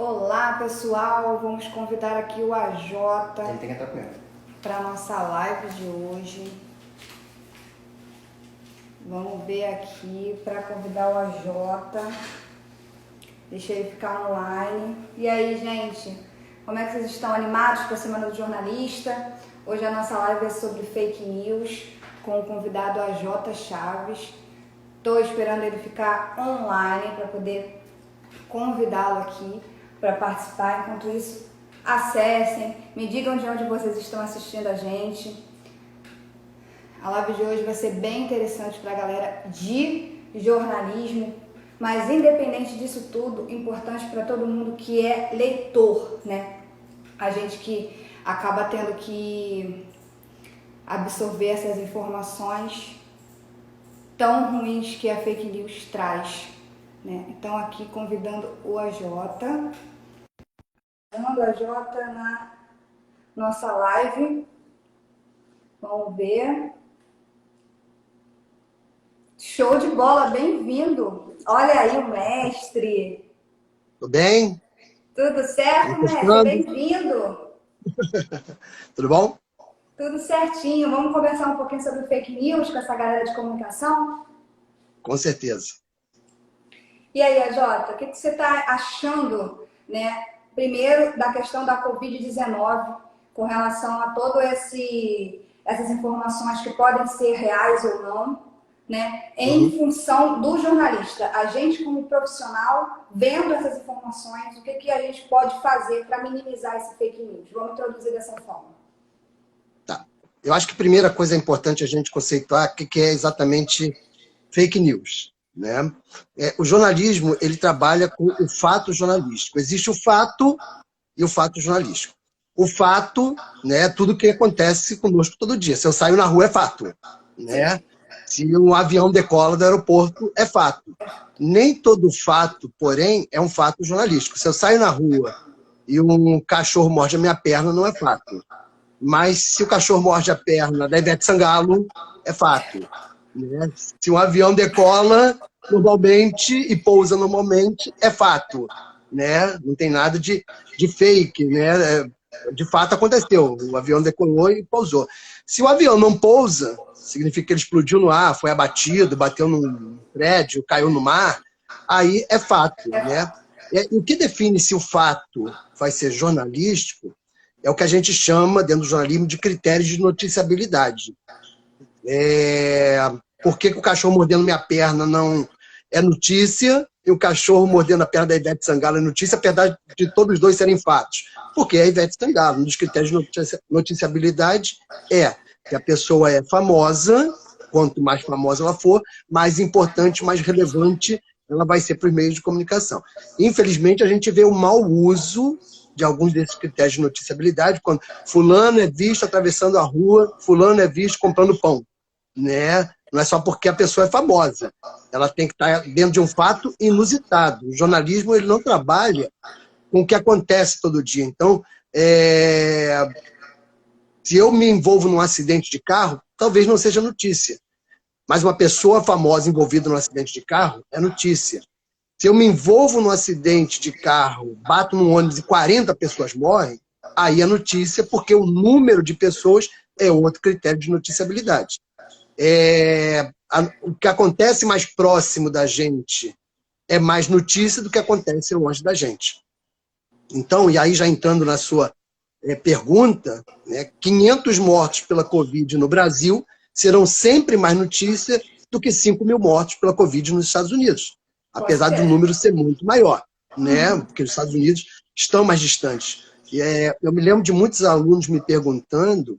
Olá pessoal, vamos convidar aqui o AJ para a nossa live de hoje. Vamos ver aqui para convidar o AJ. Deixa ele ficar online. E aí, gente, como é que vocês estão? Animados para a Semana do Jornalista? Hoje a nossa live é sobre fake news com o convidado AJ Chaves. Estou esperando ele ficar online para poder convidá-lo aqui para participar. Enquanto isso, acessem, me digam de onde vocês estão assistindo a gente. A live de hoje vai ser bem interessante para a galera de jornalismo, mas independente disso tudo, importante para todo mundo que é leitor, né? A gente que acaba tendo que absorver essas informações tão ruins que a fake news traz, né? Então aqui convidando o AJ, chamando o AJ na nossa live. Vamos ver. Show de bola, bem-vindo. Olha aí o mestre. Tudo bem? Tudo certo, mestre? Bem-vindo. Tudo bom? Tudo certinho. Vamos conversar um pouquinho sobre fake news com essa galera de comunicação? Com certeza. E aí, AJ, o que você está achando, né? Primeiro, da questão da Covid-19, com relação a todas essas informações que podem ser reais ou não, né? Em função do jornalista. A gente, como profissional, vendo essas informações, o que a gente pode fazer para minimizar esse fake news? Vamos introduzir dessa forma. Tá. Eu acho que a primeira coisa importante a gente conceituar o que é exatamente fake news, né? O jornalismo, ele trabalha com o fato jornalístico. Existe o fato e o fato jornalístico. O fato, né, tudo que acontece conosco todo dia. Se eu saio na rua, é fato, né? Se um avião decola do aeroporto, é fato. Nem todo fato, porém, é um fato jornalístico. Se eu saio na rua e um cachorro morde a minha perna, não é fato. Mas se o cachorro morde a perna da Ivete Sangalo, é fato, né? Se um avião decola normalmente e pousa normalmente, é fato, né? Não tem nada de fake, né? De fato aconteceu, o avião decolou e pousou. Se o avião não pousa, significa que ele explodiu no ar, foi abatido, bateu num prédio, caiu no mar, aí é fato, né? E o que define se o fato vai ser jornalístico é o que a gente chama, dentro do jornalismo, de critérios de noticiabilidade. Por que o cachorro mordendo minha perna não é notícia e o cachorro mordendo a perna da Ivete Sangalo é notícia, apesar de todos os dois serem fatos? Porque a Ivete Sangalo, um dos critérios de noticiabilidade é que a pessoa é famosa, quanto mais famosa ela for, mais importante, mais relevante ela vai ser para os meios de comunicação. Infelizmente, a gente vê o mau uso de alguns desses critérios de noticiabilidade, quando fulano é visto atravessando a rua, fulano é visto comprando pão, né? Não é só porque a pessoa é famosa. Ela tem que estar dentro de um fato inusitado. O jornalismo, ele não trabalha com o que acontece todo dia. Então, se eu me envolvo num acidente de carro, talvez não seja notícia. Mas uma pessoa famosa envolvida num acidente de carro é notícia. Se eu me envolvo num acidente de carro, bato num ônibus e 40 pessoas morrem, aí é notícia, porque o número de pessoas é outro critério de noticiabilidade. O que acontece mais próximo da gente é mais notícia do que acontece longe da gente. Então, e aí já entrando na sua pergunta, né, 500 mortos pela Covid no Brasil serão sempre mais notícia do que 5 mil mortos pela Covid nos Estados Unidos. Apesar do número ser muito maior, né? Porque os Estados Unidos estão mais distantes. Eu me lembro de muitos alunos me perguntando,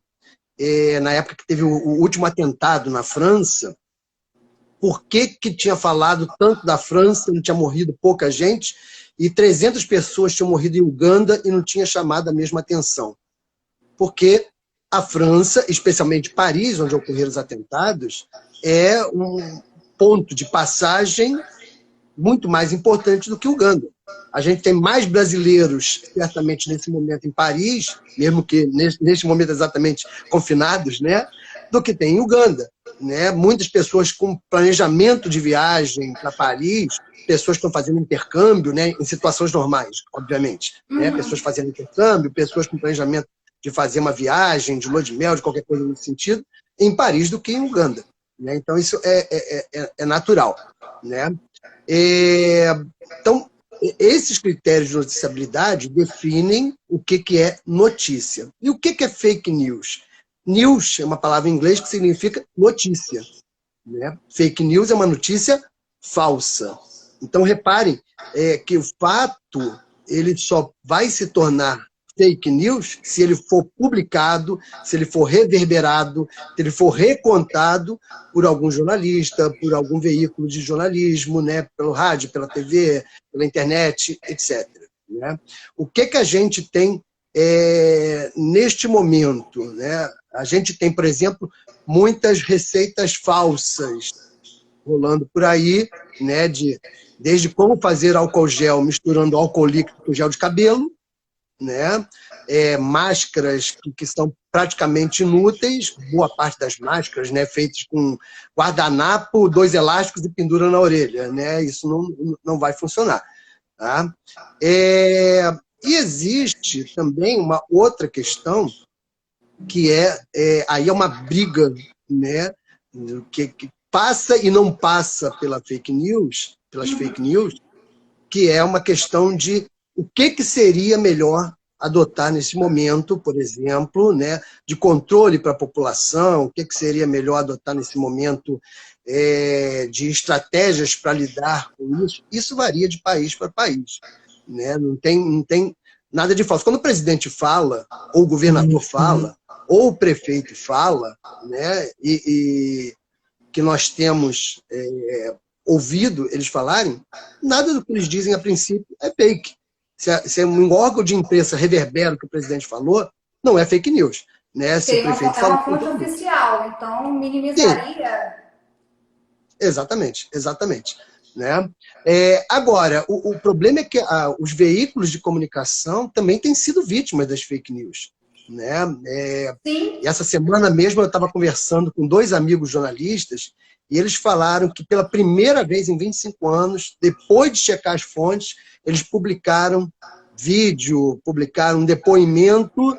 na época que teve o último atentado na França, por que tinha falado tanto da França, não tinha morrido pouca gente, e 300 pessoas tinham morrido em Uganda e não tinha chamado a mesma atenção. Porque a França, especialmente Paris, onde ocorreram os atentados, é um ponto de passagem muito mais importante do que Uganda. A gente tem mais brasileiros, certamente, nesse momento em Paris, mesmo que neste momento exatamente confinados, né, do que tem em Uganda. né? Muitas pessoas com planejamento de viagem para Paris, pessoas que estão fazendo intercâmbio, né? Em situações normais, obviamente, né? Pessoas fazendo intercâmbio, pessoas com planejamento de fazer uma viagem, de lua de mel, de qualquer coisa nesse sentido, em Paris do que em Uganda, né? Então, isso é natural, né? Então, esses critérios de noticiabilidade definem o que é notícia. E o que é fake news? News é uma palavra em inglês que significa notícia, né? Fake news é uma notícia falsa. Então, reparem que o fato ele só vai se tornar fake news se ele for publicado, se ele for reverberado, se ele for recontado por algum jornalista, por algum veículo de jornalismo, né? Pelo rádio, pela TV, pela internet, etc. Né? O que a gente tem neste momento? Né? A gente tem, por exemplo, muitas receitas falsas rolando por aí, né? Desde como fazer álcool gel misturando álcool líquido com gel de cabelo, né? Máscaras que são praticamente inúteis, boa parte das máscaras, né? Feitas com guardanapo, 2 elásticos e pendura na orelha, né? Isso não vai funcionar. Tá? E existe também uma outra questão que aí é uma briga, né? Que passa e não passa pelas fake news, que é uma questão de o que seria melhor adotar nesse momento, por exemplo, né, de controle para a população, o que seria melhor adotar nesse momento de estratégias para lidar com isso. Isso varia de país para país. Né? Não tem nada de falso. Quando o presidente fala, ou o governador fala, ou o prefeito fala, né, e que nós temos ouvido eles falarem, nada do que eles dizem a princípio é fake. Se um órgão de imprensa reverbera o que o presidente falou, não é fake news. Né? Se o prefeito é uma fonte oficial, então minimizaria... Sim. Exatamente. Né? Agora, o problema é que os veículos de comunicação também têm sido vítimas das fake news. Né? Sim. E essa semana mesmo eu estava conversando com 2 amigos jornalistas e eles falaram que pela primeira vez em 25 anos, depois de checar as fontes, eles publicaram vídeo, publicaram um depoimento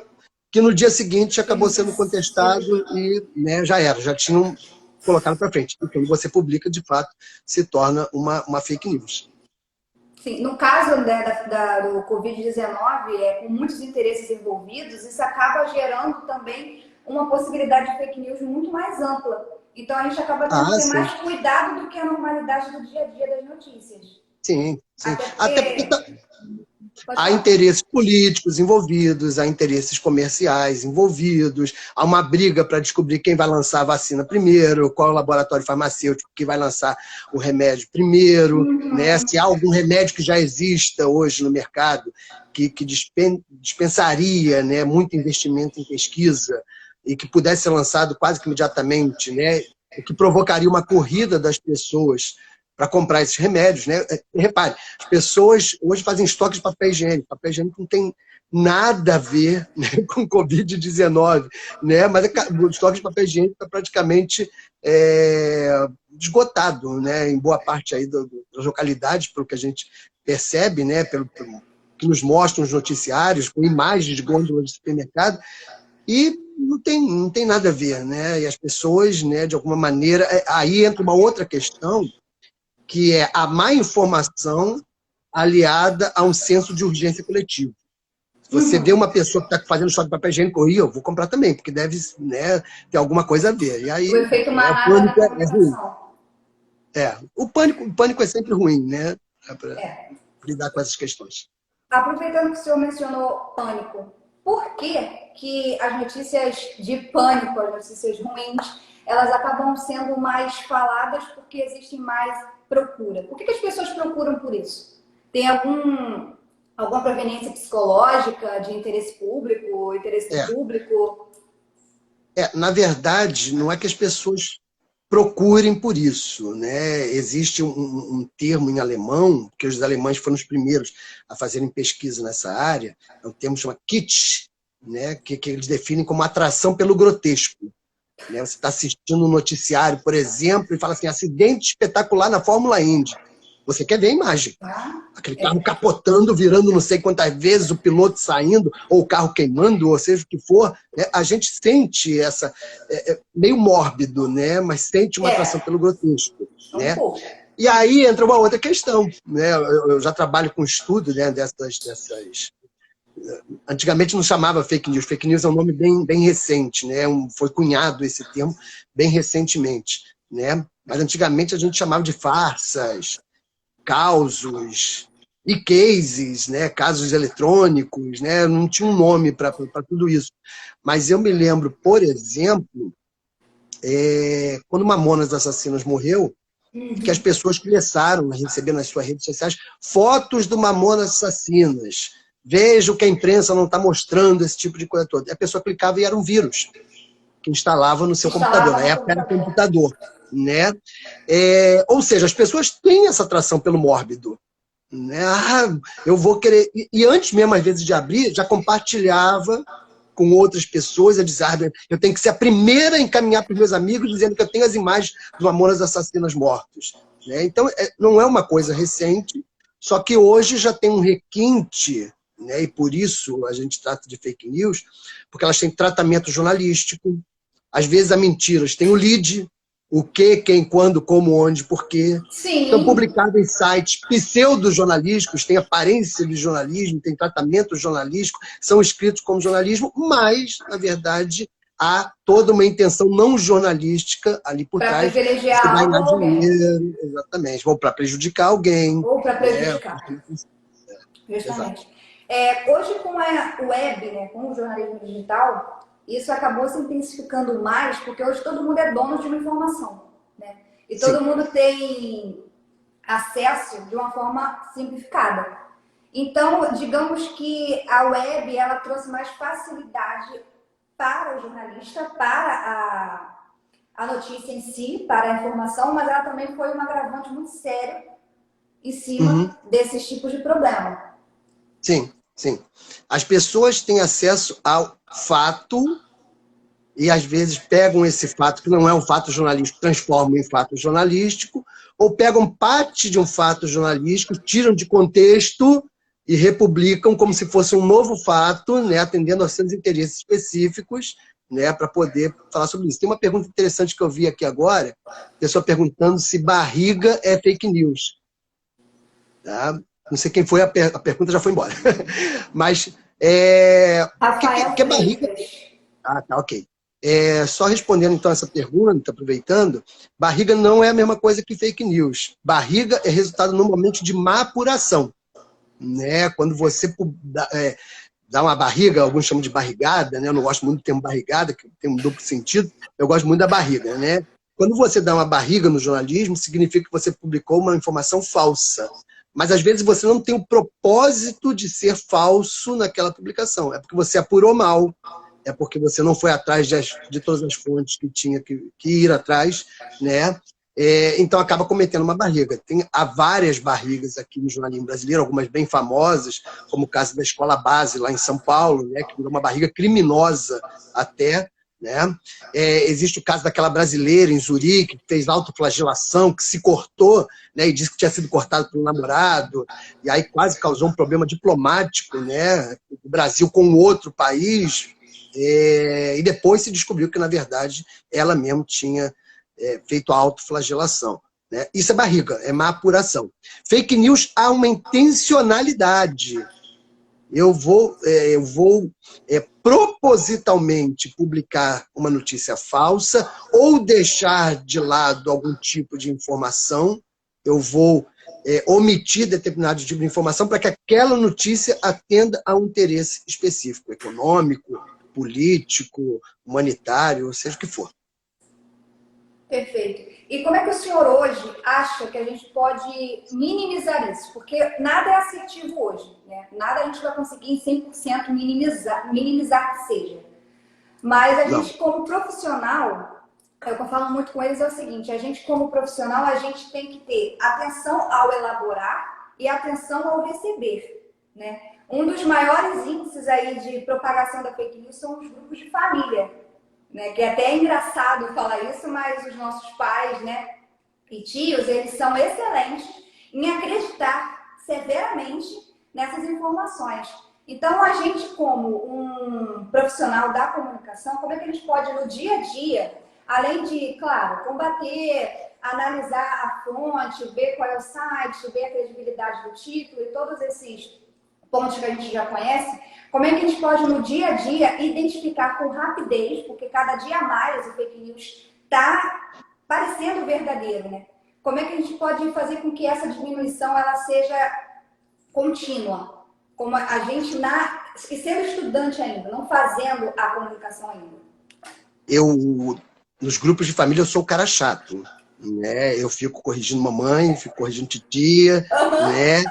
que no dia seguinte acabou sendo contestado e, né, já tinham colocado para frente. E quando você publica, de fato, se torna uma fake news. Sim, no caso do Covid-19, com muitos interesses envolvidos, isso acaba gerando também uma possibilidade de fake news muito mais ampla. Então, a gente acaba tendo que ter mais cuidado do que a normalidade do dia a dia das notícias. Sim. Até porque há interesses políticos envolvidos, há interesses comerciais envolvidos, há uma briga para descobrir quem vai lançar a vacina primeiro, qual é o laboratório farmacêutico que vai lançar o remédio primeiro, né? Se há algum remédio que já exista hoje no mercado que dispensaria, né, muito investimento em pesquisa e que pudesse ser lançado quase que imediatamente, né, o que provocaria uma corrida das pessoas para comprar esses remédios, né? Repare, as pessoas hoje fazem estoque de papel higiênico. Papel higiênico não tem nada a ver, né, com Covid-19, né? Mas o estoque de papel higiênico está praticamente esgotado, né? Em boa parte aí das localidades, pelo que a gente percebe, né? Pelo que nos mostram os noticiários, com imagens de gôndolas de supermercado, e não tem nada a ver, né? E as pessoas, né, de alguma maneira... Aí entra uma outra questão, que é a má informação aliada a um senso de urgência coletivo. Se você vê uma pessoa que está fazendo estoque de papel higiênico, eu vou comprar também, porque deve, né, ter alguma coisa a ver. E aí, o efeito manada o pânico da ruim. O pânico é sempre ruim, né? Para lidar com essas questões. Aproveitando que o senhor mencionou pânico, por que as notícias de pânico, as notícias ruins, elas acabam sendo mais faladas porque existe mais procura? Por que as pessoas procuram por isso? Tem alguma proveniência psicológica de interesse público, público? Na verdade, não é que as pessoas procurem por isso, né? Existe um termo em alemão, que os alemães foram os primeiros a fazerem pesquisa nessa área, é um termo chamado Kitsch, né? Que eles definem como atração pelo grotesco. né? Você está assistindo um noticiário, por exemplo, e fala assim, acidente espetacular na Fórmula Indy. Você quer ver a imagem. Tá? Aquele carro capotando, virando não sei quantas vezes, o piloto saindo, ou o carro queimando, ou seja o que for. Né? A gente sente essa... meio mórbido, né? Mas sente uma atração pelo grotesco. Um Né? pouco. E aí entra uma outra questão. Né? Eu já trabalho com estudo, né, dessas... Antigamente não chamava fake news. Fake news é um nome bem recente, né? Foi cunhado esse termo bem recentemente. Né? Mas antigamente a gente chamava de farsas, causos e cases, né? Casos eletrônicos, né? Não tinha um nome para tudo isso. Mas eu me lembro, por exemplo, quando Mamonas Assassinas morreu, que as pessoas começaram a receber nas suas redes sociais fotos do Mamonas Assassinas. Vejo que a imprensa não está mostrando esse tipo de coisa toda. E a pessoa clicava e era um vírus que instalava no seu computador. Na época era computador. Né? Ou seja, as pessoas têm essa atração pelo mórbido. Né? Eu vou querer... E antes mesmo, às vezes, de abrir, já compartilhava com outras pessoas, a dizer, eu tenho que ser a primeira a encaminhar para os meus amigos, dizendo que eu tenho as imagens do Mamonas Assassinas mortos. Né? Então, não é uma coisa recente, só que hoje já tem um requinte, né? E por isso a gente trata de fake news, porque elas têm tratamento jornalístico. Às vezes, a mentiras tem o lead, o que, quem, quando, como, onde, por quê. Sim. São publicados em sites pseudo-jornalísticos, têm aparência de jornalismo, têm tratamento jornalístico, são escritos como jornalismo, mas, na verdade, há toda uma intenção não jornalística ali por trás. Para privilegiar ganhar alguém. dinheiro, exatamente. Ou para prejudicar alguém. Ou para prejudicar. Justamente. Hoje, com a web, né, com o jornalismo digital, isso acabou se intensificando mais, porque hoje todo mundo é dono de uma informação. Né? E todo mundo tem acesso de uma forma simplificada. Então, digamos que a web ela trouxe mais facilidade para o jornalista, para a notícia em si, para a informação, mas ela também foi um agravante muito sério em cima desses tipos de problema. Sim, sim. As pessoas têm acesso ao fato e, às vezes, pegam esse fato, que não é um fato jornalístico, transformam em fato jornalístico, ou pegam parte de um fato jornalístico, tiram de contexto e republicam como se fosse um novo fato, né, atendendo aos seus interesses específicos, né, para poder falar sobre isso. Tem uma pergunta interessante que eu vi aqui agora, pessoa perguntando se barriga é fake news. Tá? Não sei quem foi, a pergunta já foi embora. Mas, que é barriga? Ah, tá, ok. Só respondendo então essa pergunta, aproveitando, barriga não é a mesma coisa que fake news. Barriga é resultado normalmente de má apuração. Né? Quando você dá uma barriga, alguns chamam de barrigada, né? Eu não gosto muito do termo barrigada, que tem um duplo sentido, eu gosto muito da barriga. Né? Quando você dá uma barriga no jornalismo, significa que você publicou uma informação falsa. Mas, às vezes, você não tem o propósito de ser falso naquela publicação. É porque você apurou mal, é porque você não foi atrás de todas as fontes que tinha que ir atrás, né? Então, acaba cometendo uma barriga. Há várias barrigas aqui no jornalismo brasileiro, algumas bem famosas, como o caso da Escola Base, lá em São Paulo, né? Que virou uma barriga criminosa até. Né? Existe o caso daquela brasileira em Zurique, que fez autoflagelação, que se cortou, né, e disse que tinha sido cortado pelo namorado, e aí quase causou um problema diplomático, né, do Brasil com outro país, e depois se descobriu que, na verdade, ela mesmo tinha feito a autoflagelação. Né? Isso é barriga, é má apuração. Fake news há uma intencionalidade. Eu vou propositalmente publicar uma notícia falsa ou deixar de lado algum tipo de informação. Eu vou omitir determinado tipo de informação para que aquela notícia atenda a um interesse específico, econômico, político, humanitário, seja o que for. Perfeito. E como é que o senhor hoje acha que a gente pode minimizar isso? Porque nada é assertivo hoje, né? Nada a gente vai conseguir em 100% minimizar que seja. Mas a gente, como profissional, o que eu falo muito com eles é o seguinte, a gente, como profissional, a gente tem que ter atenção ao elaborar e atenção ao receber, né? Um dos maiores índices aí de propagação da fake news são os grupos de família. né? Que é até engraçado falar isso, mas os nossos pais, né, e tios, eles são excelentes em acreditar severamente nessas informações. Então, a gente, como um profissional da comunicação, como é que a gente pode, no dia a dia, além de, claro, combater, analisar a fonte, ver qual é o site, ver a credibilidade do título e todos esses pontos que a gente já conhece, como é que a gente pode, no dia a dia, identificar com rapidez, porque cada dia mais o fake news está parecendo verdadeiro, né? Como é que a gente pode fazer com que essa diminuição ela seja contínua? Como a gente, e sendo estudante ainda, não fazendo a comunicação ainda. Nos grupos de família, eu sou o cara chato, né? Eu fico corrigindo mamãe, fico corrigindo titia, né?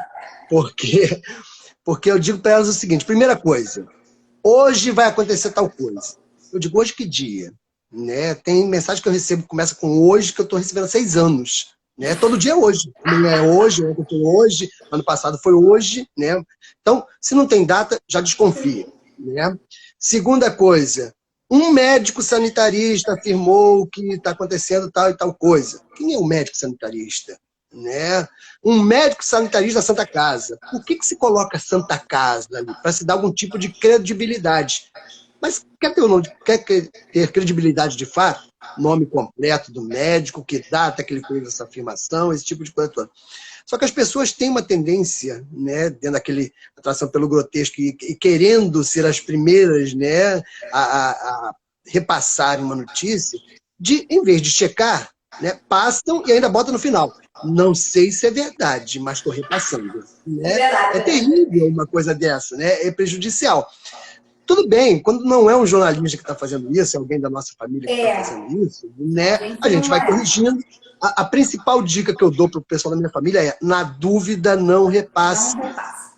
Porque eu digo para elas o seguinte, primeira coisa, hoje vai acontecer tal coisa. Eu digo, hoje que dia? Né? Tem mensagem que eu recebo que começa com hoje, que eu estou recebendo há 6 anos. Né? Todo dia é hoje. Amanhã é hoje, ontem foi hoje, ano passado foi hoje. Né? Então, se não tem data, já desconfia. Né? Segunda coisa, um médico sanitarista afirmou que está acontecendo tal e tal coisa. Quem é o médico sanitarista? Né? Um médico sanitarista da Santa Casa. Por que se coloca Santa Casa ali? Para se dar algum tipo de credibilidade. Mas quer ter credibilidade de fato? Nome completo do médico, que data que ele fez essa afirmação, esse tipo de coisa toda. Só que as pessoas têm uma tendência, né, dentro daquele atração pelo grotesco e querendo ser as primeiras, né, a repassarem uma notícia, em vez de checar, né, passam e ainda botam no final. Não sei se é verdade, mas estou repassando. Né? É terrível uma coisa dessa, né? É prejudicial. Tudo bem, quando não é um jornalista que está fazendo isso, é alguém da nossa família que está fazendo isso, né? A gente vai corrigindo. A principal dica que eu dou para o pessoal da minha família é, na dúvida, não repasse. Não repassa.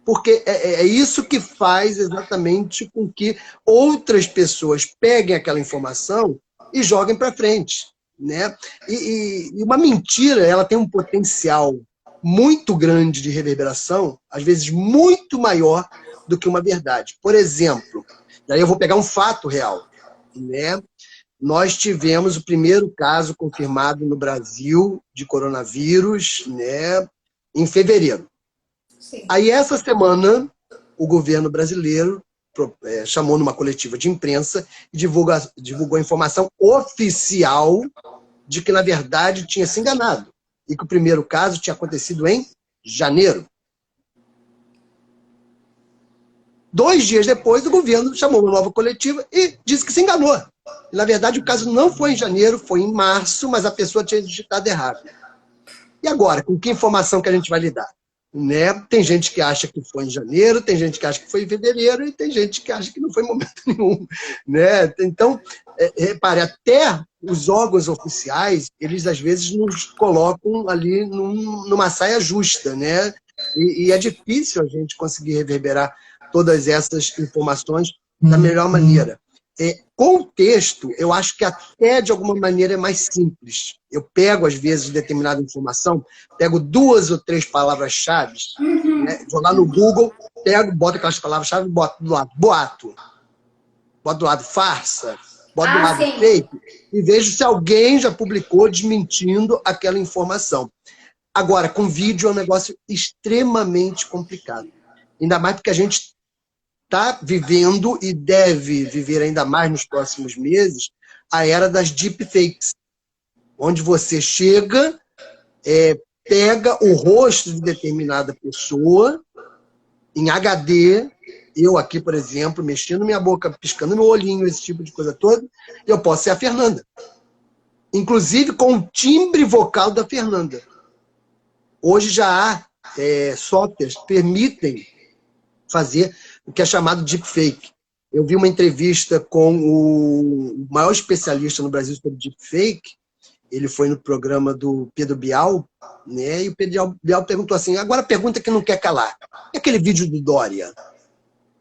Porque é isso que faz exatamente com que outras pessoas peguem aquela informação e joguem para frente. Né? E uma mentira, ela tem um potencial muito grande de reverberação, às vezes muito maior do que uma verdade. Por exemplo, daí eu vou pegar um fato real. Né? Nós tivemos o primeiro caso confirmado no Brasil de coronavírus, né, em fevereiro. Sim. Aí, essa semana, o governo brasileiro chamou numa coletiva de imprensa e divulgou a informação oficial de que, na verdade, tinha se enganado e que o primeiro caso tinha acontecido em janeiro. 2 dias depois, o governo chamou uma nova coletiva e disse que se enganou. E, na verdade, o caso não foi em janeiro, foi em março, mas a pessoa tinha digitado errado. E agora, com que informação que a gente vai lidar? Né? Tem gente que acha que foi em janeiro, tem gente que acha que foi em fevereiro e tem gente que acha que não foi em momento nenhum. Né? Então, repare, até os órgãos oficiais, eles às vezes nos colocam ali numa saia justa. Né? E é difícil a gente conseguir reverberar todas essas informações da melhor maneira. Com o texto, eu acho que até de alguma maneira é mais simples. Eu pego, às vezes, determinada informação, pego 2 ou 3 palavras-chave, né, vou lá no Google, boto aquelas palavras-chave e boto do lado boato, boto do lado farsa, boto do lado fake, e vejo se alguém já publicou desmentindo aquela informação. Agora, com vídeo é um negócio extremamente complicado. Ainda mais porque a gente está vivendo e deve viver ainda mais nos próximos meses a era das deepfakes, onde você chega, pega o rosto de determinada pessoa em HD, eu aqui, por exemplo, mexendo minha boca, piscando meu olhinho, esse tipo de coisa toda, eu posso ser a Fernanda. Inclusive com o timbre vocal da Fernanda. Hoje já há softwares que permitem fazer o que é chamado deepfake. Eu vi uma entrevista com o maior especialista no Brasil sobre deepfake, ele foi no programa do Pedro Bial, né? E o Pedro Bial perguntou assim, agora a pergunta que não quer calar, e aquele vídeo do Dória,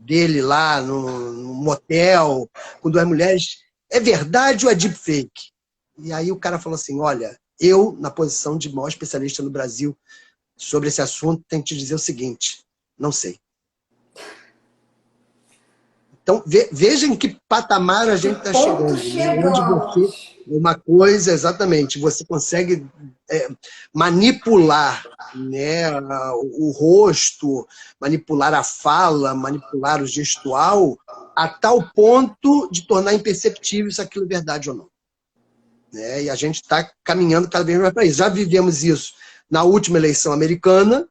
dele lá no motel, com 2 mulheres, é verdade ou é deepfake? E aí o cara falou assim, olha, eu, na posição de maior especialista no Brasil sobre esse assunto, tenho que te dizer o seguinte, não sei. Então, veja em que patamar a gente está Ponto chegando. Né? Onde você, chegamos. uma coisa, exatamente, você consegue manipular, né, o rosto, manipular a fala, manipular o gestual, a tal ponto de tornar imperceptível se aquilo é verdade ou não. Né? E a gente está caminhando cada vez mais para isso. Já vivemos isso na última eleição americana,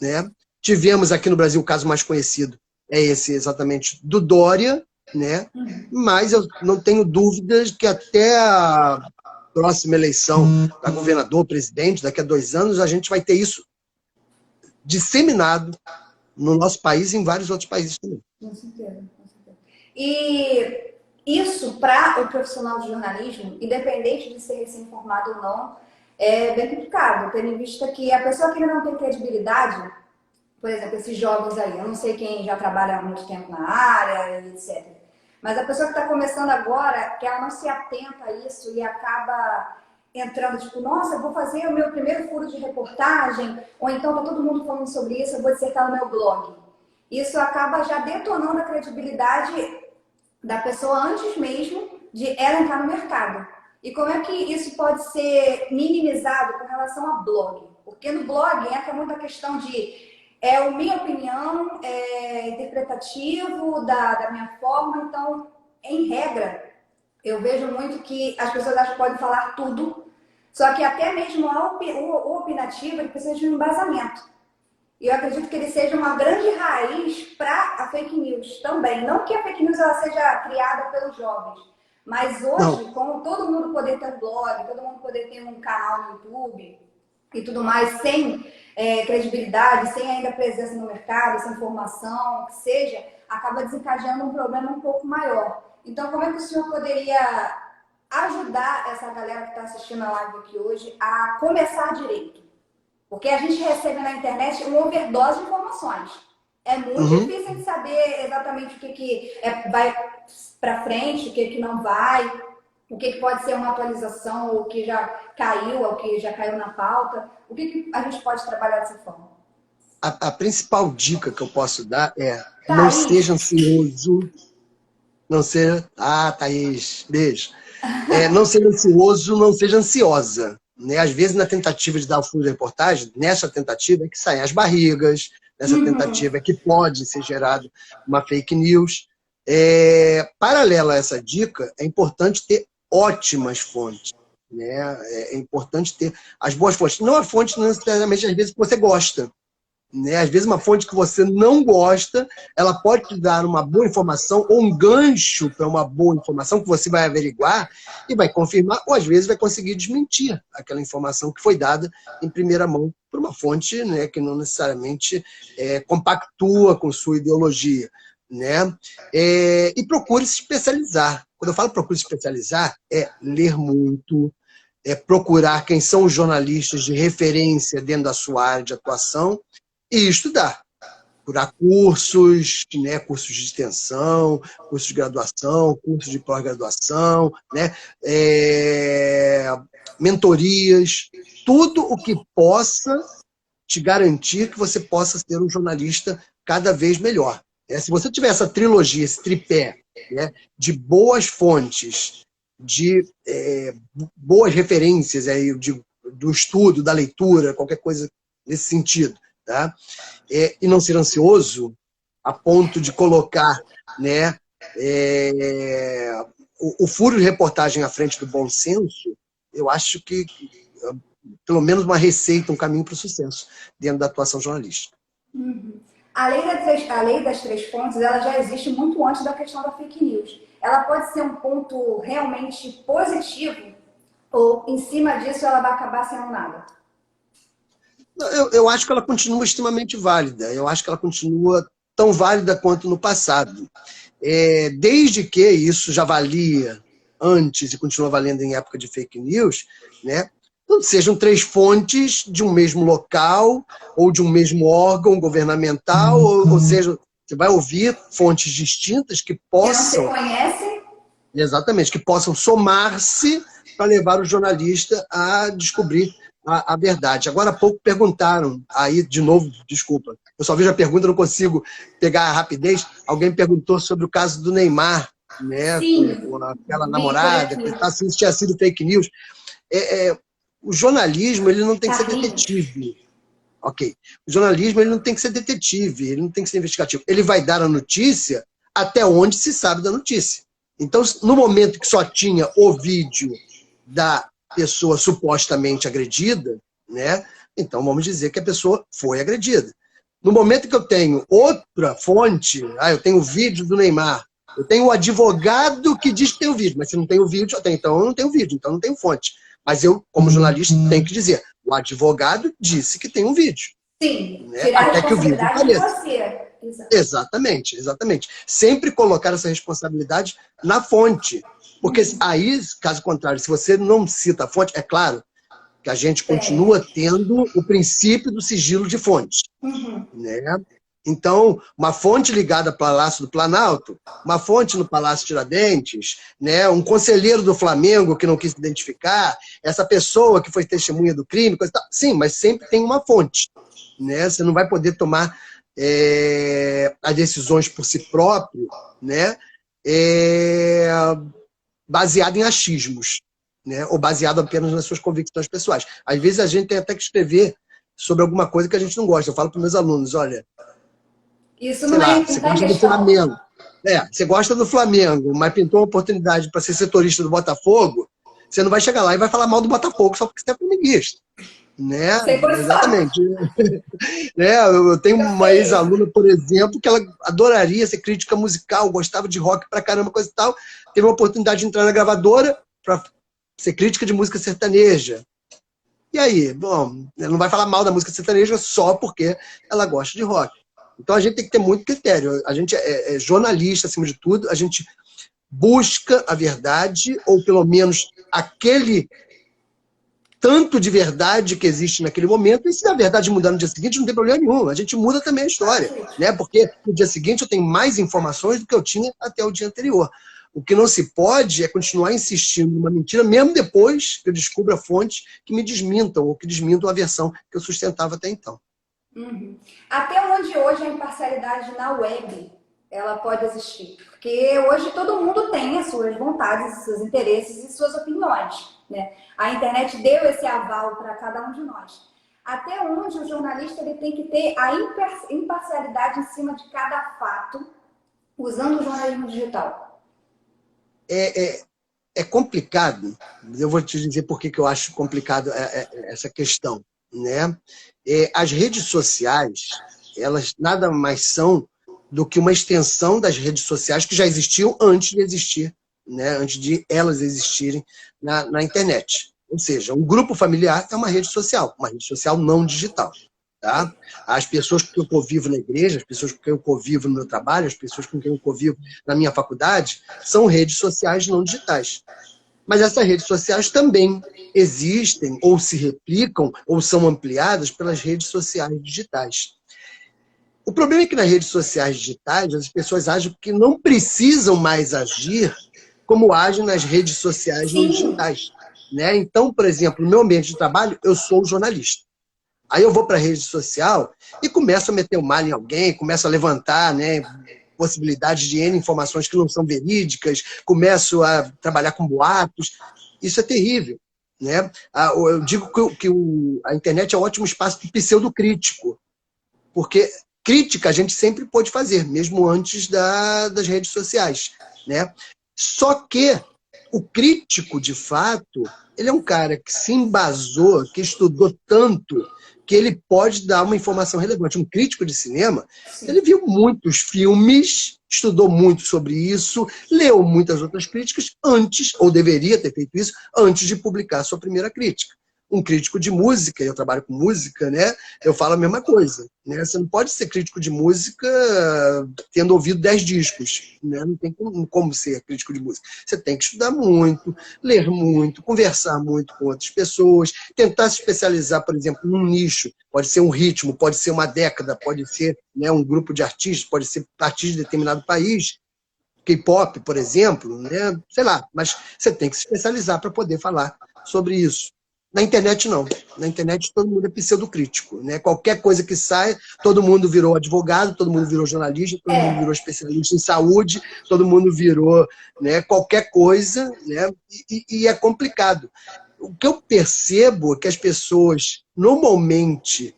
né? Tivemos aqui no Brasil o caso mais conhecido, é esse exatamente do Dória, né? Mas eu não tenho dúvidas que até a próxima eleição para governador, presidente, daqui a 2 anos, a gente vai ter isso disseminado no nosso país e em vários outros países também. Com certeza, com certeza. E isso, para o profissional de jornalismo, independente de ser recém-formado ou não, é bem complicado, tendo em vista que a pessoa que ainda não tem credibilidade, por exemplo, esses jogos aí, eu não sei quem já trabalha há muito tempo na área, etc. Mas a pessoa que está começando agora, que ela não se atenta a isso e acaba entrando, tipo, nossa, eu vou fazer o meu primeiro furo de reportagem, ou então tá todo mundo falando sobre isso, eu vou dissertar no meu blog. Isso acaba já detonando a credibilidade da pessoa antes mesmo de ela entrar no mercado. E como é que isso pode ser minimizado com relação a blog? Porque no blog entra muito a questão de a minha opinião, interpretativo da minha forma, então, em regra, eu vejo muito que as pessoas acham que podem falar tudo, só que até mesmo o opinativo ele precisa de um embasamento. E eu acredito que ele seja uma grande raiz para a fake news também. Não que a fake news ela seja criada pelos jovens, mas hoje, com todo mundo poder ter um blog, todo mundo poder ter um canal no YouTube e tudo mais, sem credibilidade, sem ainda presença no mercado, sem formação, que seja, acaba desencadeando um problema um pouco maior. Então, como é que o senhor poderia ajudar essa galera que está assistindo a live aqui hoje a começar direito? Porque a gente recebe na internet uma overdose de informações. É muito difícil de saber exatamente o que vai para frente, o que não vai, o que pode ser uma atualização, ou o que já caiu, ou o que já caiu na pauta. O que a gente pode trabalhar dessa forma? A principal dica que eu posso dar é não Thaís. seja ansioso, não seja... Ah, Thaís, beijo. Não seja ansioso, não seja ansiosa. Né? Às vezes, na tentativa de dar o furo de reportagem, nessa tentativa é que saem as barrigas, nessa tentativa é que pode ser gerado uma fake news. Paralela a essa dica, é importante ter ótimas fontes. Né? É importante ter as boas fontes. Não a fonte necessariamente, às vezes, que você gosta. Né? Às vezes, uma fonte que você não gosta, ela pode te dar uma boa informação ou um gancho para uma boa informação que você vai averiguar e vai confirmar, ou às vezes vai conseguir desmentir aquela informação que foi dada em primeira mão por uma fonte, né, que não necessariamente compactua com sua ideologia. Né? E procure se especializar. Quando eu falo procure se especializar, é ler muito, procurar quem são os jornalistas de referência dentro da sua área de atuação, e estudar, procurar cursos, né, cursos de extensão, cursos de graduação, cursos de pós-graduação, né, mentorias, tudo o que possa te garantir que você possa ser um jornalista cada vez melhor. Se você tiver essa trilogia, esse tripé, né, de boas fontes, de boas referências do estudo, da leitura, qualquer coisa nesse sentido, tá? E não ser ansioso a ponto de colocar, né, o furo de reportagem à frente do bom senso, eu acho que pelo menos uma receita, um caminho para o sucesso dentro da atuação jornalística. A lei das 3 fontes, ela já existe muito antes da questão da fake news. Ela pode ser um ponto realmente positivo ou, em cima disso, ela vai acabar sendo nada? Eu acho que ela continua extremamente válida. Eu acho que ela continua tão válida quanto no passado. Desde que isso já valia antes e continua valendo em época de fake news, né? Não sejam 3 fontes de um mesmo local ou de um mesmo órgão governamental, ou seja, você vai ouvir fontes distintas que possam... Que não se conhecem? Exatamente, que possam somar-se para levar o jornalista a descobrir a verdade. Agora há pouco perguntaram, aí de novo, desculpa, Eu só vejo a pergunta, não consigo pegar a rapidez. Alguém perguntou sobre o caso do Neymar, né? Sim, Com aquela vi por namorada, aqui. que se isso tinha sido fake news. O jornalismo ele não tem que ser Carlinhos. detetive. Ok. O jornalismo ele não tem que ser detetive, ele não tem que ser investigativo. Ele vai dar a notícia até onde se sabe da notícia. Então, no momento que só tinha o vídeo da pessoa supostamente agredida, né? Então vamos dizer que a pessoa foi agredida. No momento que eu tenho outra fonte, eu tenho o vídeo do Neymar, eu tenho o advogado que diz que tem o vídeo, mas se não tem o vídeo, até então eu não tenho vídeo, então não tenho fonte. Mas eu, como jornalista, tenho que dizer, o advogado disse que tem um vídeo. Sim, Né? tirar a Até que o vídeo responsabilidade de apareça. você. Exato. Exatamente, exatamente. Sempre colocar essa responsabilidade na fonte. Porque aí, caso contrário, se você não cita a fonte, é claro que a gente continua tendo o princípio do sigilo de fonte. Né? Então, uma fonte ligada ao Palácio do Planalto, uma fonte no Palácio Tiradentes, né? Um conselheiro do Flamengo que não quis se identificar, essa pessoa que foi testemunha do crime, coisa tal. Sim, mas sempre tem uma fonte. Né? Você não vai poder tomar as decisões por si próprio, né? Baseado em achismos, né? Ou baseado apenas nas suas convicções pessoais. Às vezes a gente tem até que escrever sobre alguma coisa que a gente não gosta. Eu falo para meus alunos, olha, Isso sei não, lá, não você está em gosta do questão. Flamengo. Você gosta do Flamengo, mas pintou uma oportunidade para ser setorista do Botafogo, você não vai chegar lá e vai falar mal do Botafogo só porque você é flamenguista. Né? Sem condições. Exatamente. Eu tenho Eu uma sei. ex-aluna, por exemplo, que ela adoraria ser crítica musical, gostava de rock pra caramba, coisa e tal. Teve uma oportunidade de entrar na gravadora para ser crítica de música sertaneja. E aí? Bom, ela não vai falar mal da música sertaneja só porque ela gosta de rock. Então a gente tem que ter muito critério. A gente é jornalista, acima de tudo, a gente busca a verdade, ou pelo menos aquele tanto de verdade que existe naquele momento, e se a verdade mudar no dia seguinte, não tem problema nenhum. A gente muda também a história, né? Porque no dia seguinte eu tenho mais informações do que eu tinha até o dia anterior. O que não se pode é continuar insistindo numa mentira, mesmo depois que eu descubra fontes que me desmintam, ou que desmintam a versão que eu sustentava até então. Até onde hoje a imparcialidade na web ela pode existir? Porque hoje todo mundo tem as suas vontades, os seus interesses e suas opiniões. Né? A internet deu esse aval para cada um de nós. Até onde o jornalista ele tem que ter a imparcialidade em cima de cada fato, usando o jornalismo digital? É complicado, eu vou te dizer por que eu acho complicado essa questão. Né? As redes sociais, elas nada mais são do que uma extensão das redes sociais que já existiam antes de existir, né? Antes de elas existirem na internet. Ou seja, um grupo familiar é uma rede social não digital. Tá? As pessoas com quem eu convivo na igreja, as pessoas com quem eu convivo no meu trabalho, as pessoas com quem eu convivo na minha faculdade, são redes sociais não digitais. Mas essas redes sociais também existem, ou se replicam, ou são ampliadas pelas redes sociais digitais. O problema é que nas redes sociais digitais, as pessoas agem que não precisam mais agir como agem nas redes sociais não Sim. digitais. Né? Então, por exemplo, no meu ambiente de trabalho, eu sou jornalista. Aí eu vou para a rede social e começo a meter o mal em alguém, começo a levantar, né, possibilidades de N informações que não são verídicas, começo a trabalhar com boatos. Isso é terrível. Né? Eu digo que a internet é um ótimo espaço de pseudocrítico, porque crítica a gente sempre pôde fazer, mesmo antes das redes sociais. Né? Só que o crítico, de fato, ele é um cara que se embasou, que estudou tanto, que ele pode dar uma informação relevante. Um crítico de cinema, ele viu muitos filmes, estudou muito sobre isso, leu muitas outras críticas antes, ou deveria ter feito isso, antes de publicar sua primeira crítica. Um crítico de música, eu trabalho com música, né? Eu falo a mesma coisa. Né? Você não pode ser crítico de música tendo ouvido 10 discos. Né? Não tem como ser crítico de música. Você tem que estudar muito, ler muito, conversar muito com outras pessoas, tentar se especializar, por exemplo, num nicho. Pode ser um ritmo, pode ser uma década, pode ser, né, um grupo de artistas, pode ser artista de determinado país. K-pop, por exemplo, né? Sei lá, mas você tem que se especializar para poder falar sobre isso. Na internet, não. Na internet, todo mundo é pseudocrítico, né? Qualquer coisa que sai, todo mundo virou advogado, todo mundo virou jornalista, todo mundo virou especialista em saúde, todo mundo virou, né, qualquer coisa, né? E é complicado. O que eu percebo é que as pessoas, normalmente,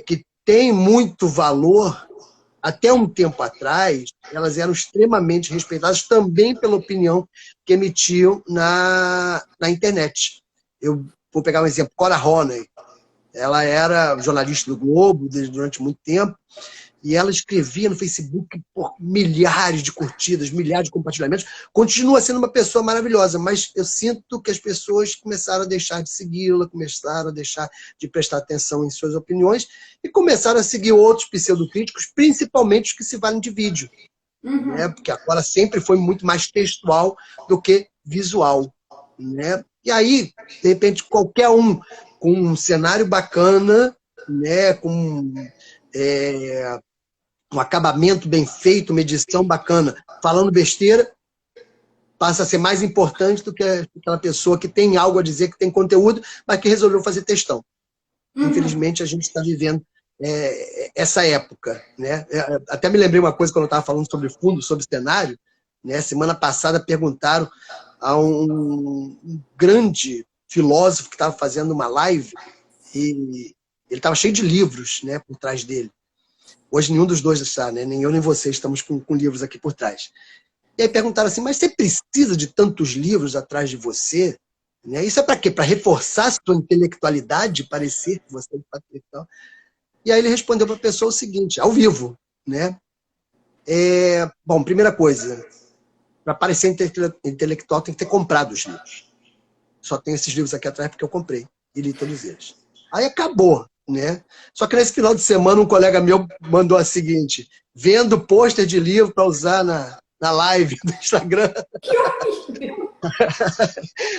que têm muito valor, até um tempo atrás, elas eram extremamente respeitadas também pela opinião que emitiam na internet. Eu vou pegar um exemplo, Cora Honey. Ela era jornalista do Globo durante muito tempo, e ela escrevia no Facebook por milhares de curtidas, milhares de compartilhamentos. Continua sendo uma pessoa maravilhosa, mas eu sinto que as pessoas começaram a deixar de segui-la, começaram a deixar de prestar atenção em suas opiniões e começaram a seguir outros pseudocríticos, principalmente os que se valem de vídeo. Né? Porque agora sempre foi muito mais textual do que visual. Né? E aí, de repente, qualquer um com um cenário bacana, né? Com um acabamento bem feito, uma edição bacana, falando besteira, passa a ser mais importante do que aquela pessoa que tem algo a dizer, que tem conteúdo, mas que resolveu fazer textão. Infelizmente, a gente está vivendo essa época. Né? Até me lembrei uma coisa quando eu estava falando sobre fundo, sobre cenário. Né? Semana passada perguntaram a um grande filósofo que estava fazendo uma live e ele estava cheio de livros, né, por trás dele. Hoje nenhum dos dois está, né? Nem eu nem você estamos com livros aqui por trás. E aí perguntaram assim, mas você precisa de tantos livros atrás de você? Né? Isso é para quê? Para reforçar a sua intelectualidade, parecer que você é intelectual? E aí ele respondeu para a pessoa o seguinte, ao vivo, né? Bom, primeira coisa, para parecer intelectual tem que ter comprado os livros. Só tenho esses livros aqui atrás porque eu comprei e li todos eles. Aí acabou, né? Só que nesse final de semana um colega meu mandou a seguinte, vendo pôster de livro para usar na live do Instagram. Que horrível!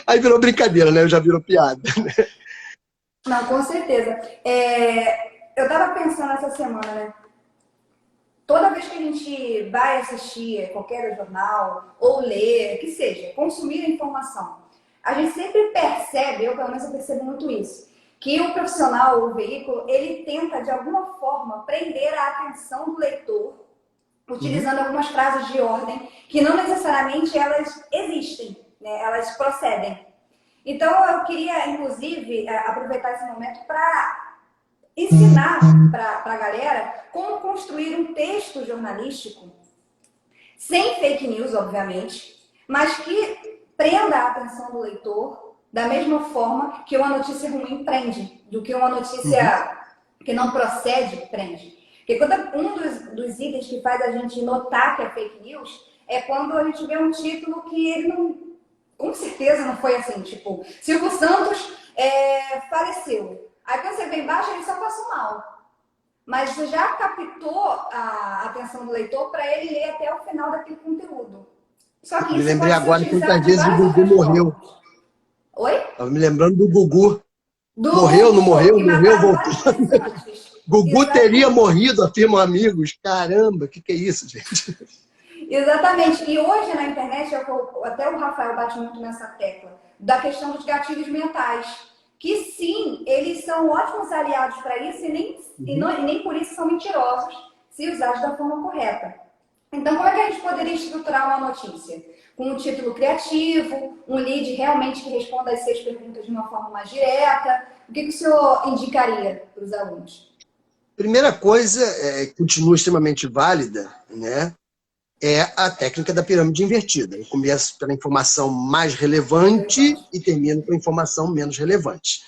Aí virou brincadeira, né? Já virou piada. Né? Não, com certeza. Eu estava pensando essa semana, né? Toda vez que a gente vai assistir qualquer jornal, ou ler, que seja, consumir a informação, a gente sempre percebe, eu pelo menos eu percebo muito isso, que o profissional, o veículo, ele tenta de alguma forma prender a atenção do leitor, utilizando algumas frases de ordem que não necessariamente elas existem, né? Elas procedem. Então eu queria, inclusive, aproveitar esse momento para ensinar para a galera como construir um texto jornalístico sem fake news, obviamente, mas que prenda a atenção do leitor da mesma forma que uma notícia ruim prende, do que uma notícia que não procede prende. Porque dos itens que faz a gente notar que é fake news é quando a gente vê um título que ele não, com certeza não foi assim, tipo, Silvio Santos faleceu. Aí quando você vê embaixo, ele só passou mal. Mas você já captou a atenção do leitor para ele ler até o final daquele conteúdo. Só que Me isso lembrei pode ser agora quantas utilizado de vezes o várias Gugu outras morreu. formas. Oi? Estava me lembrando do Gugu. Do Morreu, não morreu, que morreu, mataram voltou. várias vezes antes. Gugu Exatamente. teria morrido, afirmam amigos. Caramba, o que é isso, gente? Exatamente. E hoje na internet, até o Rafael bate muito nessa tecla, da questão dos gatilhos mentais. Que sim, eles são ótimos aliados para isso e nem por isso são mentirosos se usados da forma correta. Então, como é que a gente poderia estruturar uma notícia? Com um título criativo, um lead realmente que responda às 6 perguntas de uma forma mais direta. O que o senhor indicaria para os alunos? Primeira coisa, continua extremamente válida, né? É a técnica da pirâmide invertida. Eu começo pela informação mais relevante e termino com a informação menos relevante.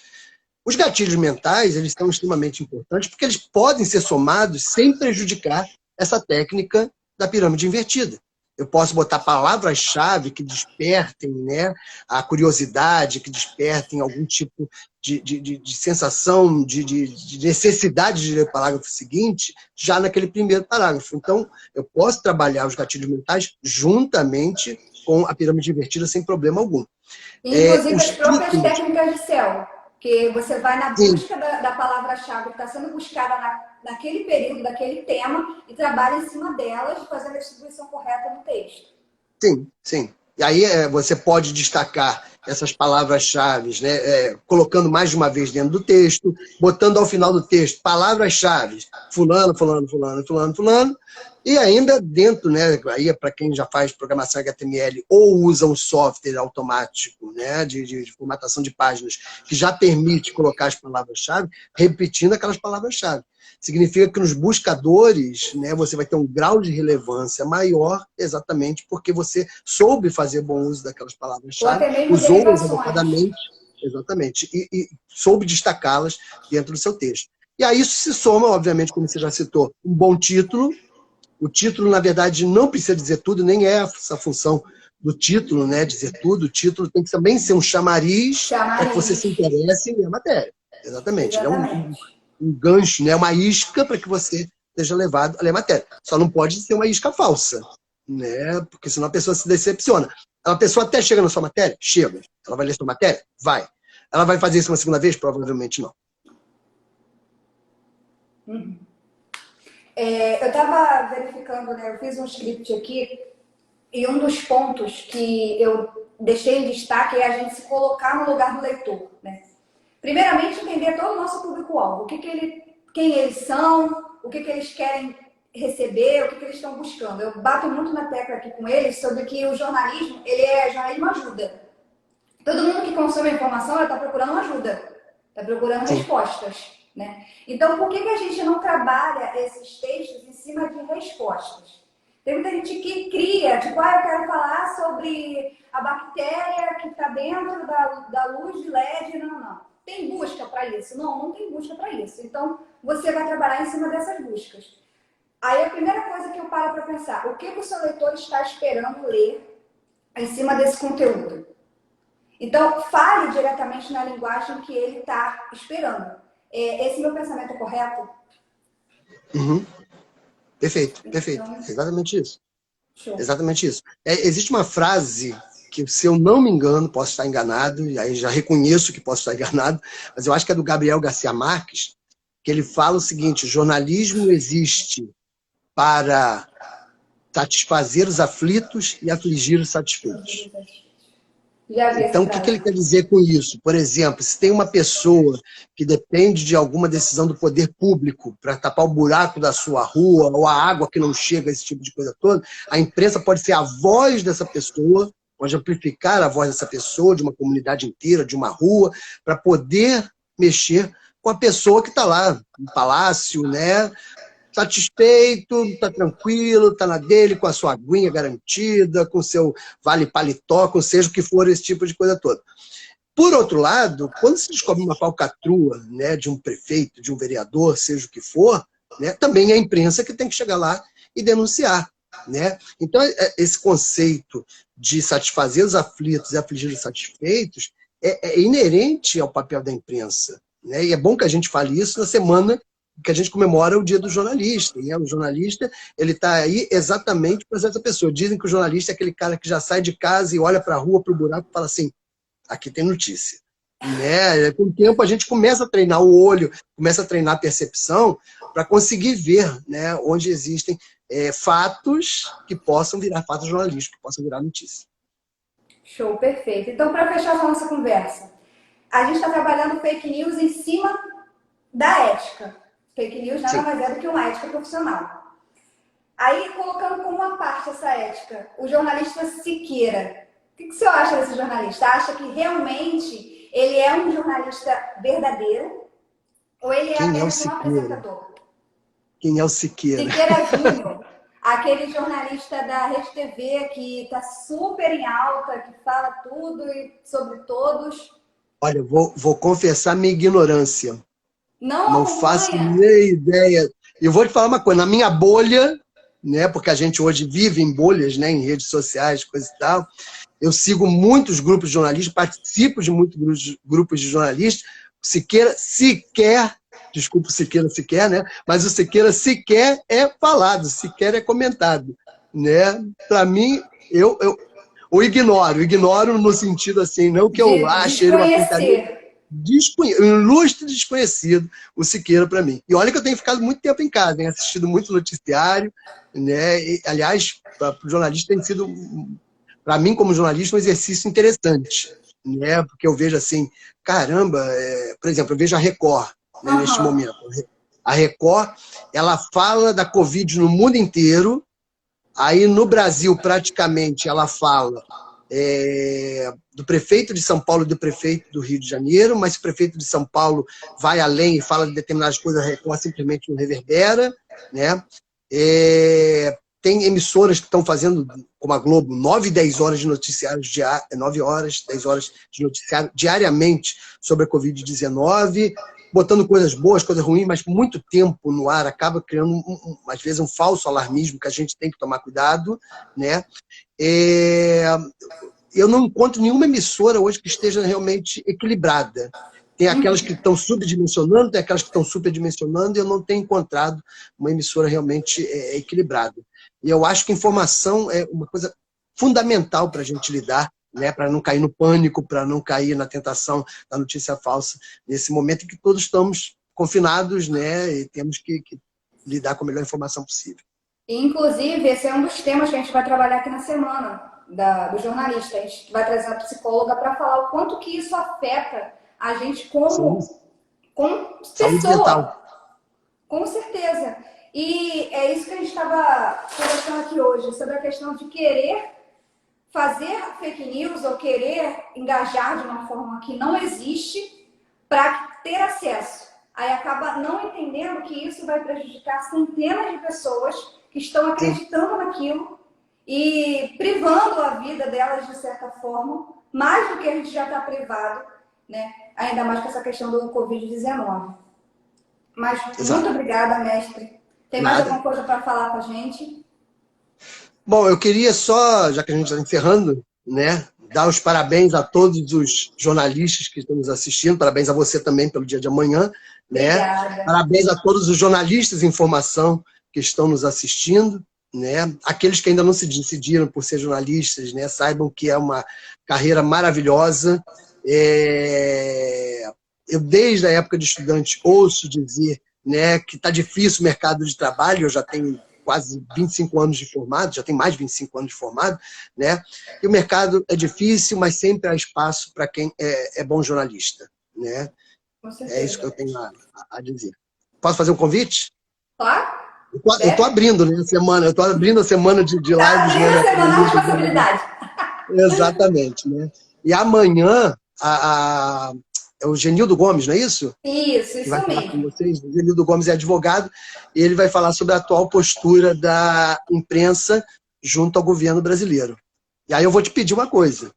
Os gatilhos mentais, eles são extremamente importantes porque eles podem ser somados sem prejudicar essa técnica da pirâmide invertida. Eu posso botar palavras-chave que despertem, né, a curiosidade, que despertem algum tipo de sensação, de necessidade de ler o parágrafo seguinte, já naquele primeiro parágrafo. Então, eu posso trabalhar os gatilhos mentais juntamente com a pirâmide invertida sem problema algum. Inclusive as próprias técnicas de SEO, que você vai na busca da palavra-chave que está sendo buscada naquele período, daquele tema, e trabalha em cima delas, fazendo a distribuição correta no texto. Sim, sim. E aí você pode destacar essas palavras-chave, né? Colocando mais de uma vez dentro do texto, botando ao final do texto palavras-chave, fulano, fulano, fulano, fulano, fulano, e ainda dentro, né, aí é para quem já faz programação HTML ou usa um software automático, né, de formatação de páginas, que já permite colocar as palavras-chave, repetindo aquelas palavras-chave. Significa que nos buscadores, né, você vai ter um grau de relevância maior, exatamente porque você soube fazer bom uso daquelas Ou palavras-chave, até mesmo usou-as derivações. adequadamente, exatamente, e soube destacá-las dentro do seu texto. E a isso se soma, obviamente, como você já citou, um bom título. O título, na verdade, não precisa dizer tudo, nem é essa função do título, né, dizer tudo. O título tem que também ser um chamariz para que você se Chamariz. interesse em ler a matéria. Exatamente. Ele é Exatamente. um gancho, né, uma isca para que você seja levado a ler a matéria. Só não pode ser uma isca falsa, né, porque senão a pessoa se decepciona. A pessoa até chega na sua matéria? Chega. Ela vai ler sua matéria? Vai. Ela vai fazer isso uma segunda vez? Provavelmente não. Uhum. Eu estava verificando, né? Eu fiz um script aqui e um dos pontos que eu deixei em destaque é a gente se colocar no lugar do leitor, né? Primeiramente, entender todo o nosso público-alvo, quem eles são, o que eles querem receber, o que eles estão buscando. Eu bato muito na tecla aqui com eles sobre que o jornalismo, jornalismo ajuda. Todo mundo que consome a informação está procurando ajuda, está procurando Sim. respostas, né? Então, por que a gente não trabalha esses textos em cima de respostas? Tem muita gente que cria, tipo, eu quero falar sobre a bactéria que está dentro da luz de LED. Não. Tem busca para isso? Não tem busca para isso. Então, você vai trabalhar em cima dessas buscas. Aí, a primeira coisa que eu paro para pensar, o que o seu leitor está esperando ler em cima desse conteúdo? Então, fale diretamente na linguagem que ele está esperando. Esse meu pensamento é correto? Uhum. Perfeito. Então, Exatamente isso. show. Exatamente isso. Existe uma frase que, se eu não me engano, posso estar enganado, e aí já reconheço que posso estar enganado, mas eu acho que é do Gabriel Garcia Marques, que ele fala o seguinte: jornalismo existe para satisfazer os aflitos e afligir os satisfeitos. Já vi essa Então, o que ele frase. quer dizer com isso? Por exemplo, se tem uma pessoa que depende de alguma decisão do poder público para tapar o buraco da sua rua, ou a água que não chega, esse tipo de coisa toda, a imprensa pode ser a voz dessa pessoa, pode amplificar a voz dessa pessoa, de uma comunidade inteira, de uma rua, para poder mexer com a pessoa que está lá no palácio, né? Satisfeito, está tranquilo, está na dele, com a sua aguinha garantida, com o seu vale paletó, com seja o que for, esse tipo de coisa toda. Por outro lado, quando se descobre uma falcatrua, né, de um prefeito, de um vereador, seja o que for, né, também é a imprensa que tem que chegar lá e denunciar. Né? Então, esse conceito de satisfazer os aflitos e afligir os satisfeitos é inerente ao papel da imprensa. Né? E é bom que a gente fale isso na semana que a gente comemora o Dia do Jornalista. E o jornalista, ele está aí exatamente para essa pessoa. Dizem que o jornalista é aquele cara que já sai de casa e olha para a rua, para o buraco e fala assim: aqui tem notícia. Né? Com o tempo a gente começa a treinar o olho, começa a treinar a percepção para conseguir ver, né, onde existem fatos que possam virar fatos jornalísticos, que possam virar notícia. Show, perfeito. Então, para fechar essa nossa conversa, a gente está trabalhando fake news em cima da ética. Fake news nada mais é do que uma ética profissional. Aí, colocando como uma parte essa ética, o jornalista Siqueira. O que você acha desse jornalista? Acha que realmente ele é um jornalista verdadeiro? Ou ele é apenas um apresentador? Quem é o Siqueira? Siqueira Júnior, aquele jornalista da Rede TV que está super em alta, que fala tudo e sobre todos. Olha, vou confessar minha ignorância. Não faço nem ideia. Eu vou te falar uma coisa, na minha bolha, né, porque a gente hoje vive em bolhas, né, em redes sociais, coisa e tal, eu sigo muitos grupos de jornalistas, participo de muitos grupos de jornalistas. O Siqueira sequer, desculpa o Siqueira sequer, né, mas o Siqueira sequer é falado, sequer é comentado. Né? Para mim, eu o ignoro no sentido assim, não que eu ache ele uma porcaria. Um ilustre desconhecido, o Siqueira, para mim. E olha que eu tenho ficado muito tempo em casa, tenho assistido muito noticiário, né? E, aliás, para o jornalista tem sido, para mim como jornalista, um exercício interessante. né? Porque eu vejo assim, caramba, por exemplo, eu vejo a Record, né, neste momento. A Record, ela fala da Covid no mundo inteiro, aí no Brasil, praticamente, ela fala do prefeito de São Paulo e do prefeito do Rio de Janeiro, mas se o prefeito de São Paulo vai além e fala de determinadas coisas, a Record simplesmente não reverbera, né? Tem emissoras que estão fazendo, como a Globo, 9, 10 horas de noticiário 9 horas, 10 horas de noticiário diariamente sobre a Covid-19, botando coisas boas, coisas ruins, mas muito tempo no ar acaba criando, às vezes, um falso alarmismo que a gente tem que tomar cuidado, né? Eu não encontro nenhuma emissora hoje que esteja realmente equilibrada. Tem aquelas que estão subdimensionando, tem aquelas que estão superdimensionando, e eu não tenho encontrado uma emissora realmente equilibrada. E eu acho que informação é uma coisa fundamental para a gente lidar, né, para não cair no pânico, para não cair na tentação da notícia falsa, nesse momento em que todos estamos confinados, né, e temos que lidar com a melhor informação possível. Inclusive, esse é um dos temas que a gente vai trabalhar aqui na semana do jornalista. A gente vai trazer uma psicóloga para falar o quanto que isso afeta a gente como pessoa. Com certeza. E é isso que a gente estava conversando aqui hoje, sobre a questão de querer fazer fake news ou querer engajar de uma forma que não existe para ter acesso. Aí acaba não entendendo que isso vai prejudicar centenas de pessoas que estão acreditando naquilo e privando a vida delas de certa forma, mais do que a gente já está privado, né? Ainda mais com essa questão do Covid-19. Mas muito obrigada, mestre. Tem mais alguma coisa para falar com a gente? Bom, eu queria só, já que a gente está encerrando, né, dar os parabéns a todos os jornalistas que estão nos assistindo, parabéns a você também pelo dia de amanhã, né? Obrigada. Parabéns a todos os jornalistas de informação que estão nos assistindo, né? Aqueles que ainda não se decidiram por ser jornalistas, né, saibam que é uma carreira maravilhosa. Eu, desde a época de estudante, ouço dizer, né, que está difícil o mercado de trabalho. Eu já tenho quase 25 anos de formado, já tenho mais de 25 anos de formado, né? E o mercado é difícil, mas sempre há espaço para quem é bom jornalista, né? É isso que eu tenho a dizer. Posso fazer um convite? Claro. Eu estou abrindo, né, a semana, eu estou abrindo a semana de lives. Abrindo a semana de responsabilidade. Exatamente, né? E amanhã, é o Genildo Gomes, não é isso? Isso que vai falar mesmo. com vocês. O Genildo Gomes é advogado e ele vai falar sobre a atual postura da imprensa junto ao governo brasileiro. E aí eu vou te pedir uma coisa.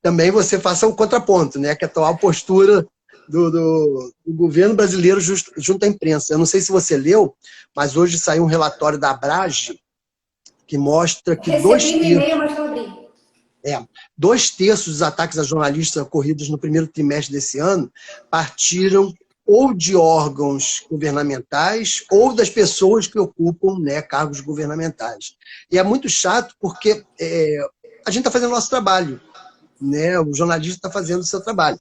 Também você faça um contraponto, né? Que é a atual postura do governo brasileiro junto à imprensa. Eu não sei se você leu, mas hoje saiu um relatório da Abrage que mostra que dois terços dos ataques a jornalistas ocorridos no primeiro trimestre desse ano partiram ou de órgãos governamentais ou das pessoas que ocupam, né, cargos governamentais. E é muito chato porque a gente está fazendo o nosso trabalho, né? O jornalista está fazendo o seu trabalho.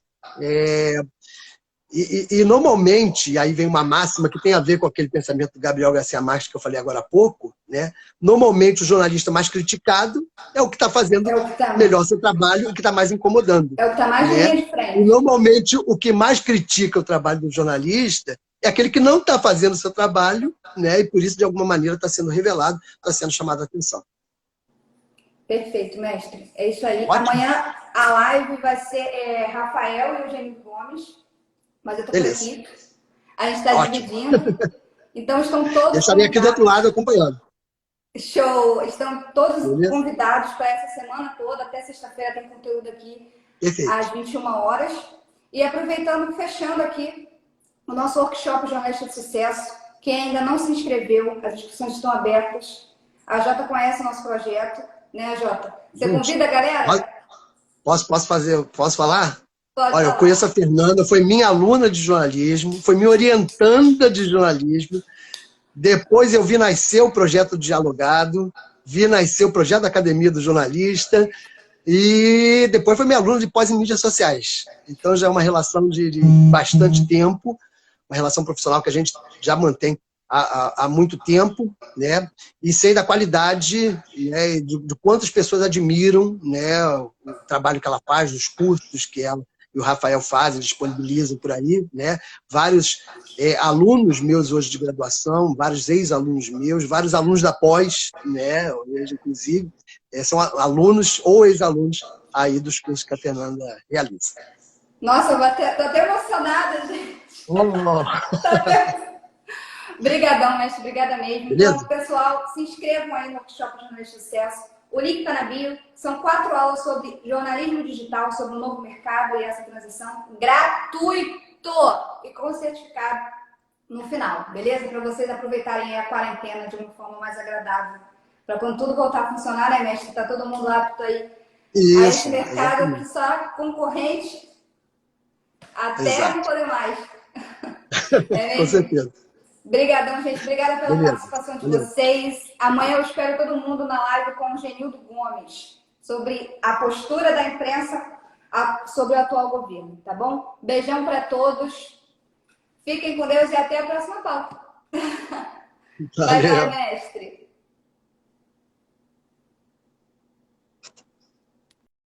E normalmente, aí vem uma máxima que tem a ver com aquele pensamento do Gabriel Garcia Marques que eu falei agora há pouco, né? Normalmente o jornalista mais criticado é o que está fazendo melhor seu trabalho e que está mais incomodando. É o que está mais linha de frente. E normalmente o que mais critica o trabalho do jornalista é aquele que não está fazendo o seu trabalho, né? E por isso, de alguma maneira, está sendo revelado, está sendo chamado a atenção. Perfeito, mestre. É isso aí. Ótimo. Amanhã a live vai ser Rafael e Eugênio Gomes. Mas eu estou por aqui. A gente está dividindo. Então estão todos. Eu estarei aqui do outro lado acompanhando. Show! Estão todos convidados para essa semana toda. Até sexta-feira tem conteúdo aqui. Perfeito. Às 21 horas. E aproveitando, fechando aqui o nosso workshop Jornalista de Sucesso. Quem ainda não se inscreveu, as inscrições estão abertas. A Jota conhece o nosso projeto, né, Jota? Você convida a galera? Posso falar? Olha, eu conheço a Fernanda, foi minha aluna de jornalismo, foi minha orientanda de jornalismo. Depois eu vi nascer o projeto Dialogado, vi nascer o projeto da Academia do Jornalista e depois foi minha aluna de pós em mídias sociais. Então já é uma relação de bastante tempo, uma relação profissional que a gente já mantém há muito tempo, né? E sei da qualidade, né? De quantas pessoas admiram, né? O trabalho que ela faz, os cursos que ela e o Rafael fazem, disponibilizam por aí, né? Vários alunos meus hoje de graduação, vários ex-alunos meus, vários alunos da pós, né? Hoje, inclusive, são alunos ou ex-alunos aí dos cursos que a Fernanda realiza. Nossa, tô até emocionada, gente. Oh, Tô até... Obrigadão, mestre, obrigada mesmo. Então, beleza? pessoal, se inscrevam aí no Workshop Jornalista de Sucesso. O link está na bio. São 4 aulas sobre jornalismo digital, sobre o novo mercado e essa transição gratuito e com certificado no final, beleza? Para vocês aproveitarem a quarentena de uma forma mais agradável. Para quando tudo voltar a funcionar, né, mestre? Tá todo mundo apto aí a esse Isso, mercado que exatamente. só concorrente até não Exato, poder mais. É com mesmo? certeza. Obrigadão, gente. Obrigada pela Beleza, participação de beleza. vocês. Amanhã eu espero todo mundo na live com o Genildo Gomes sobre a postura da imprensa sobre o atual governo, tá bom? Beijão para todos. Fiquem com Deus e até a próxima pauta. Bye, bye, Valeu. mestre.